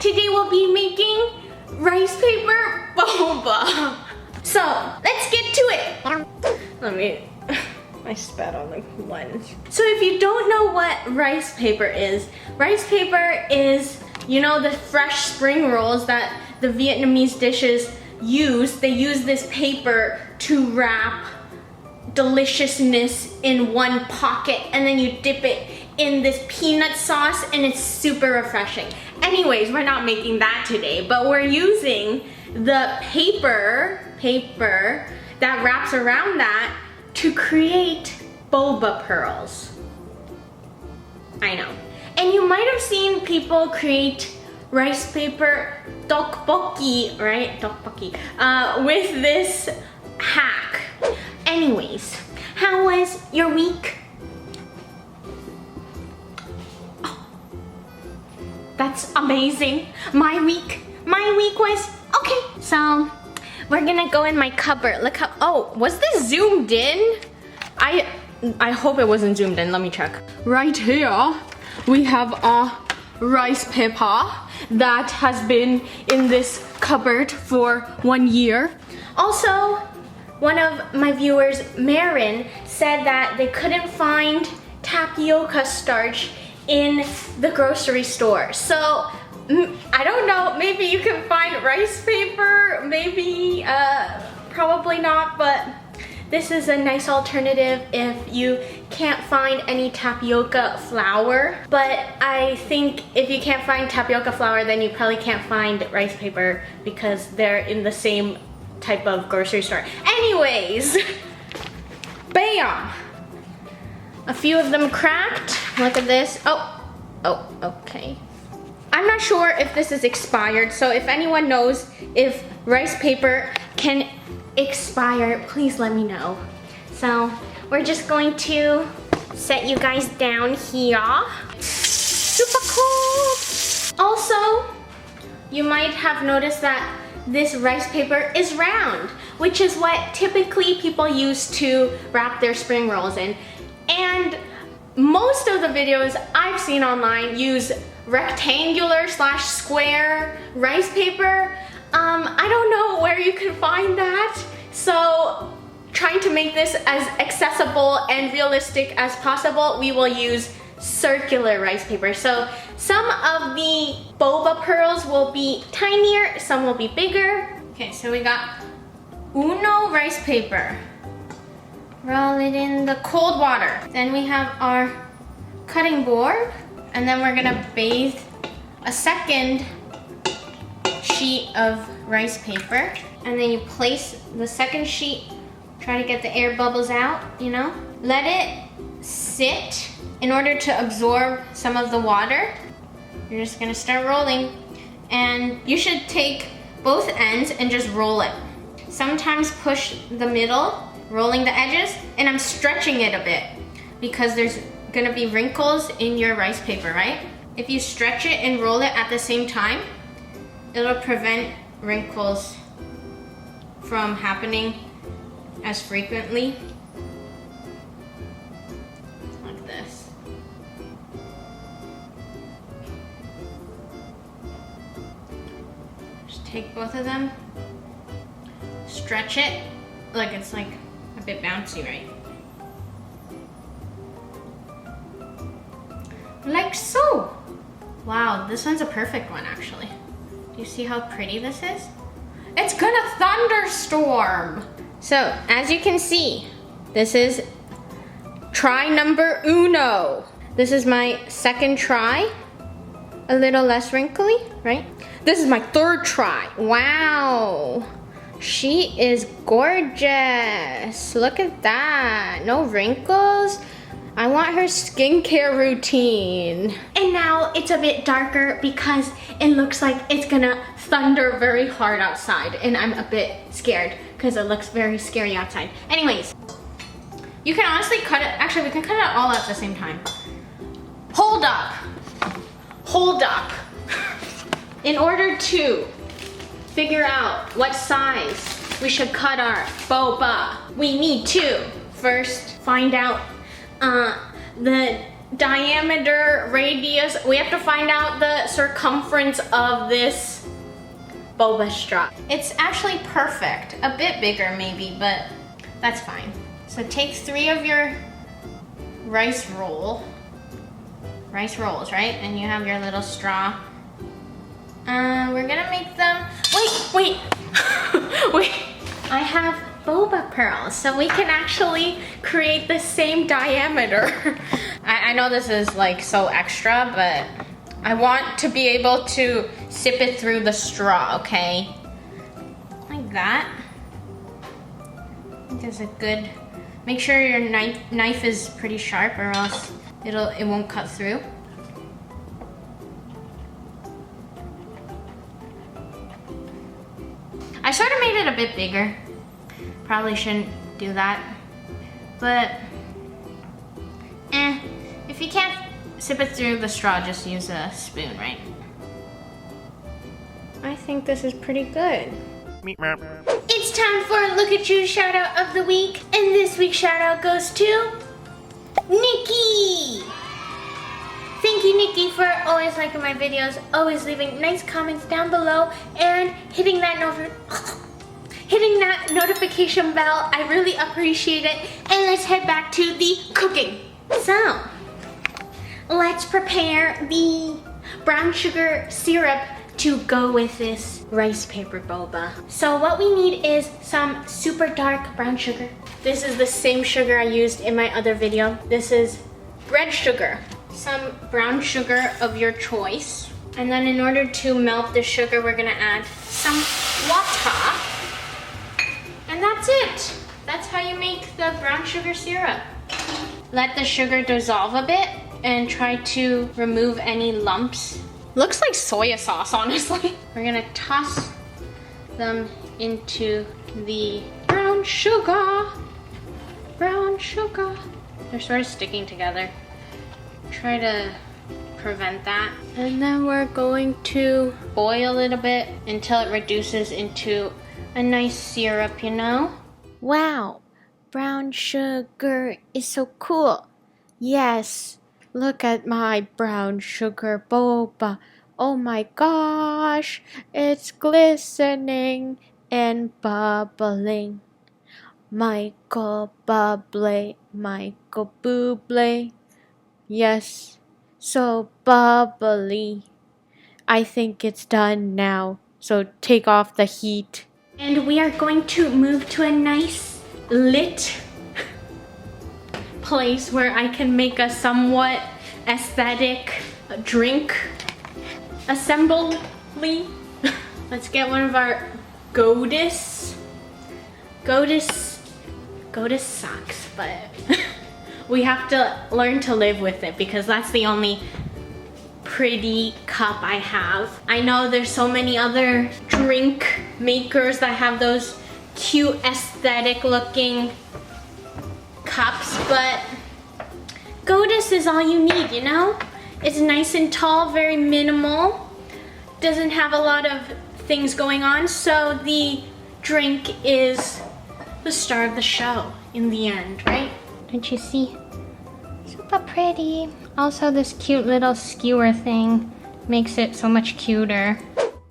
Today we'll be making rice paper boba. So let's get to it. I spat on the lens. So if you don't know what rice paper is you know, the fresh spring rolls that the Vietnamese dishes use. They use this paper to wrap deliciousness in one pocket, and then you dip it in this peanut sauce, and it's super refreshing. Anyways, we're not making that today, but we're using the paper that wraps around that to create boba pearls. I know. And you might have seen people create rice paper tteokbokki, right? Tteokbokki, with this hack. Anyways, how was your week? Oh, that's amazing. My week was okay. So we're gonna go in my cupboard. Look how, oh, was this zoomed in? I hope it wasn't zoomed in. Let me check. Right here, we have a rice paper that has been in this cupboard for 1 year. Also, one of my viewers, Marin, said that they couldn't find tapioca starch in the grocery store. So, I don't know, maybe you can find rice paper, maybe, probably not, but this is a nice alternative if you can't find any tapioca flour. But I think if you can't find tapioca flour, then you probably can't find rice paper because they're in the same type of grocery store. Anyways, bam! A few of them cracked. Look at this. Oh, okay. I'm not sure if this is expired, so if anyone knows if rice paper can expire, please let me know. So we're just going to set you guys down here. Super cool. Also, you might have noticed that this rice paper is round, which is what typically people use to wrap their spring rolls in. And most of the videos I've seen online use rectangular / square rice paper. I don't know where you can find that, so trying to make this as accessible and realistic as possible, we will use circular rice paper. So some of the boba pearls will be tinier, some will be bigger. Okay, so we got Uno rice paper. Roll it in the cold water. Then we have our cutting board, and then we're gonna bathe a second sheet of rice paper, and then you place the second sheet, try to get the air bubbles out, you know? Let it sit in order to absorb some of the water. You're just gonna start rolling, and you should take both ends and just roll it. Sometimes push the middle, rolling the edges, and I'm stretching it a bit because there's gonna be wrinkles in your rice paper, right? If you stretch it and roll it at the same time, it'll prevent wrinkles from happening as frequently. Like this. Just take both of them, stretch it, like it's like a bit bouncy, right? Like so. Wow, this one's a perfect one actually. Do you see how pretty this is? It's gonna thunderstorm. So, as you can see, this is try number uno. This is my second try. A little less wrinkly, right? This is my third try. Wow. She is gorgeous. Look at that. No wrinkles. I want her skincare routine. And now it's a bit darker because it looks like it's gonna thunder very hard outside, and I'm a bit scared because it looks very scary outside. Anyways, you can honestly cut it. Actually, we can cut it all at the same time. Hold up. Hold up. In order to figure out what size we should cut our boba, we need to first find out the diameter, radius. We have to find out the circumference of this boba straw. It's actually perfect. A bit bigger maybe, but that's fine. So take 3 of your rice rolls, right? And you have your little straw. We're gonna make them, wait. Wait, I have boba pearls, so we can actually create the same diameter. I know this is like so extra, but I want to be able to sip it through the straw, okay? Like that. I think that's a good, make sure your knife is pretty sharp or else it won't cut through. I sort of made it a bit bigger. Probably shouldn't do that, but if you can't sip it through the straw, just use a spoon, right? I think this is pretty good. It's time for LookCatchu shout out of the week, and this week's shout out goes to Nikki. Thank you, Nikki, for always liking my videos, always leaving nice comments down below, and hitting that notification bell. I really appreciate it. And let's head back to the cooking. So, let's prepare the brown sugar syrup to go with this rice paper boba. So what we need is some super dark brown sugar. This is the same sugar I used in my other video. This is red sugar. Some brown sugar of your choice. And then in order to melt the sugar, we're gonna add some water. And that's it. That's how you make the brown sugar syrup. Let the sugar dissolve a bit and try to remove any lumps. Looks like soy sauce, honestly. We're gonna toss them into the brown sugar. Brown sugar. They're sort of sticking together. Try to prevent that. And then we're going to boil it a bit until it reduces into a nice syrup, you know? Wow, brown sugar is so cool. Yes, look at my brown sugar boba. Oh my gosh, it's glistening and bubbling. Michael Bublé, Michael Bublé. Yes, so bubbly. I think it's done now, so take off the heat. And we are going to move to a nice lit place where I can make a somewhat aesthetic drink assembly. Let's get one of our Godis sucks, but we have to learn to live with it because that's the only pretty cup I have. I know there's so many other drink makers that have those cute aesthetic looking cups, but Godis is all you need, you know? It's nice and tall, very minimal, doesn't have a lot of things going on, so the drink is the star of the show in the end, right? Don't you see? Super pretty. Also, this cute little skewer thing makes it so much cuter.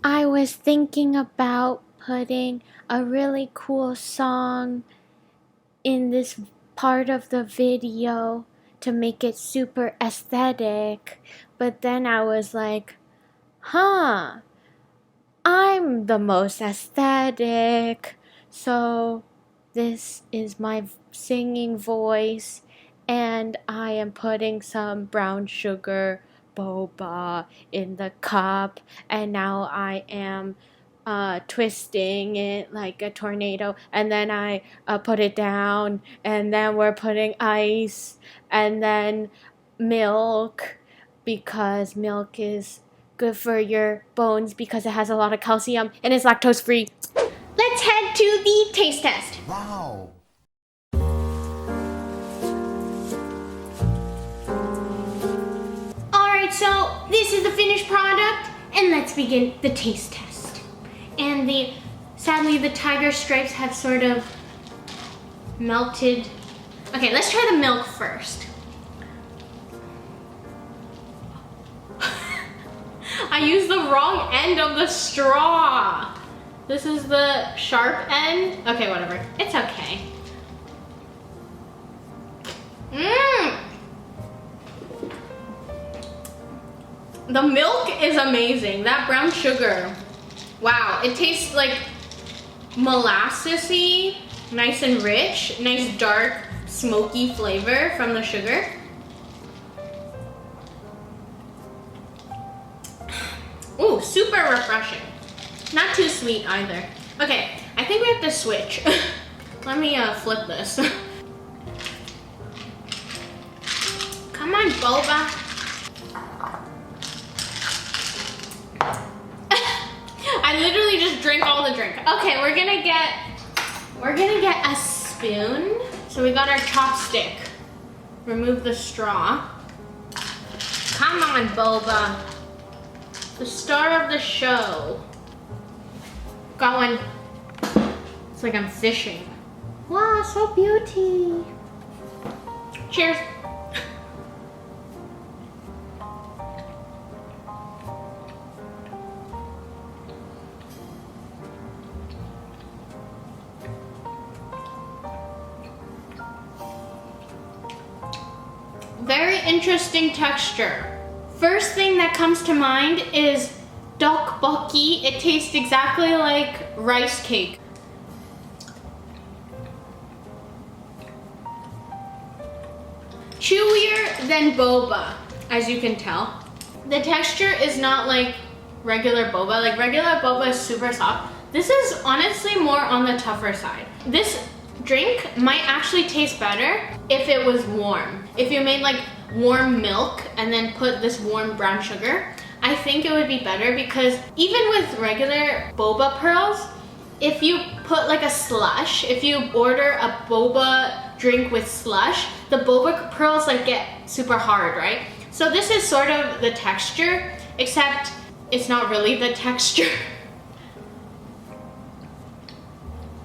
I was thinking about putting a really cool song in this part of the video to make it super aesthetic, but then I was like, I'm the most aesthetic, so this is my singing voice, and I am putting some brown sugar boba in the cup, and now I am twisting it like a tornado, and then I put it down, and then we're putting ice, and then milk, because milk is good for your bones because it has a lot of calcium and it's lactose free. Let's head to the taste test. Wow. Alright, so this is the finished product, and let's begin the taste test. And sadly the tiger stripes have sort of melted. Okay, let's try the milk first. I used the wrong end of the straw. This is the sharp end. Okay, whatever. It's okay. Mmm. The milk is amazing. That brown sugar. Wow, it tastes like molassesy, nice and rich, nice dark, smoky flavor from the sugar. Ooh, super refreshing. Not too sweet either. Okay, I think we have to switch. Let me flip this. Come on, boba. I literally just drank all the drink. Okay, we're gonna get a spoon. So we got our chopstick. Remove the straw. Come on, boba. The star of the show. Got one. It's like I'm fishing. Wow, so beauty. Cheers. Very interesting texture. First thing that comes to mind is tteokbokki. It tastes exactly like rice cake. Chewier than boba, as you can tell. The texture is not like regular boba. Like regular boba is super soft. This is honestly more on the tougher side. This drink might actually taste better if it was warm. If you made like warm milk and then put this warm brown sugar, I think it would be better, because even with regular boba pearls, if you put like a slush, if you order a boba drink with slush, the boba pearls like get super hard, right? So this is sort of the texture, except it's not really the texture.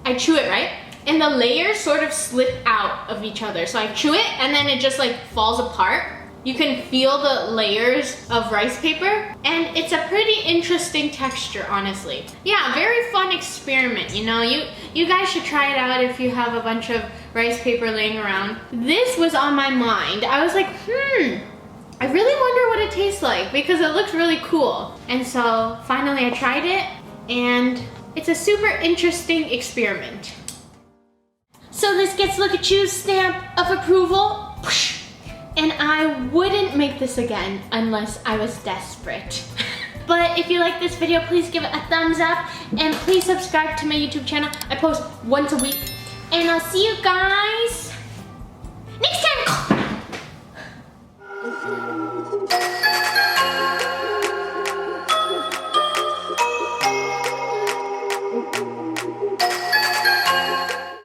I chew it, right? And the layers sort of slip out of each other. So I chew it and then it just like falls apart. You can feel the layers of rice paper, and it's a pretty interesting texture, honestly. Yeah, very fun experiment, you know? You guys should try it out if you have a bunch of rice paper laying around. This was on my mind. I was like, I really wonder what it tastes like, because it looks really cool. And so finally I tried it, and it's a super interesting experiment. So this gets LookCatchu's stamp of approval. And I wouldn't make this again unless I was desperate. But if you like this video, please give it a thumbs up, and please subscribe to my YouTube channel. I post once a week, and I'll see you guys